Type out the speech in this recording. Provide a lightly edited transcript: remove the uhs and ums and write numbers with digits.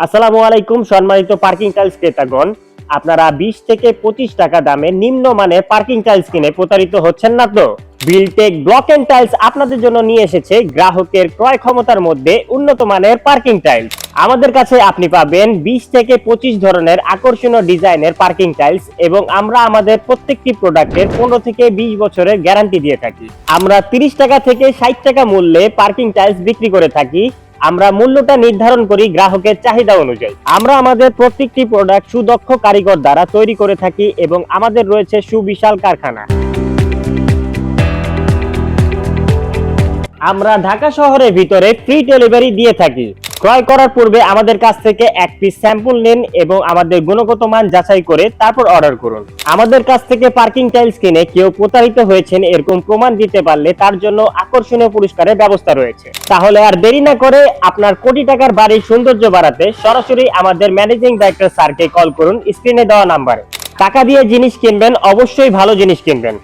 আসসালামু আলাইকুম সম্মানিত পার্কিং টাইলস ক্রেতাগণ, আপনারা 20 থেকে 25 টাকা দামে নিম্নমানের পার্কিং টাইলস কিনে প্রতারিত হচ্ছেন না তো? বিলটেক ব্লক এন্ড টাইলস আপনাদের জন্য নিয়ে এসেছে গ্রাহকের ক্রয় ক্ষমতার মধ্যে উন্নত মানের পার্কিং টাইলস। আমাদের কাছে আপনি পাবেন 20 থেকে 25 ধরনের আকর্ষণীয় ডিজাইনের পার্কিং টাইলস এবং আমরা আমাদের প্রত্যেকটি প্রোডাক্টের 15 থেকে 20 বছরের গ্যারান্টি দিয়ে থাকি। আমরা 30 টাকা থেকে 60 টাকা মূল্যে পার্কিং টাইলস বিক্রি করে থাকি। আমরা মূল্যটা নির্ধারণ করি গ্রাহকের চাহিদা অনুযায়ী। আমরা আমাদের প্রত্যেকটি প্রোডাক্ট সুদক্ষ কারিগর দ্বারা তৈরি করে থাকি এবং আমাদের রয়েছে সুবিশাল কারখানা। আমরা ঢাকা শহরের ভিতরে ফ্রি ডেলিভারি দিয়ে থাকি। ক্রয় করার পূর্বে আমাদের কাছ থেকে এক পিস স্যাম্পল নিন এবং আমাদের গুণগত মান যাচাই করে তারপর অর্ডার করুন। আমাদের কাছ থেকে পার্কিং টাইলস কিনে কেউ প্রতারিত হয়েছেন এরকম প্রমাণ দিতে পারলে তার জন্য আকর্ষণীয় পুরস্কারের ব্যবস্থা রয়েছে। তাহলে আর দেরি না করে আপনার কোটি টাকার বাড়ির সৌন্দর্য বাড়াতে সরাসরি আমাদের ম্যানেজিং ডাইরেক্টর স্যারকে কল করুন স্ক্রিনে দেওয়া নাম্বারে। টাকা দিয়ে জিনিস কিনবেন, অবশ্যই ভালো জিনিস কিনবেন।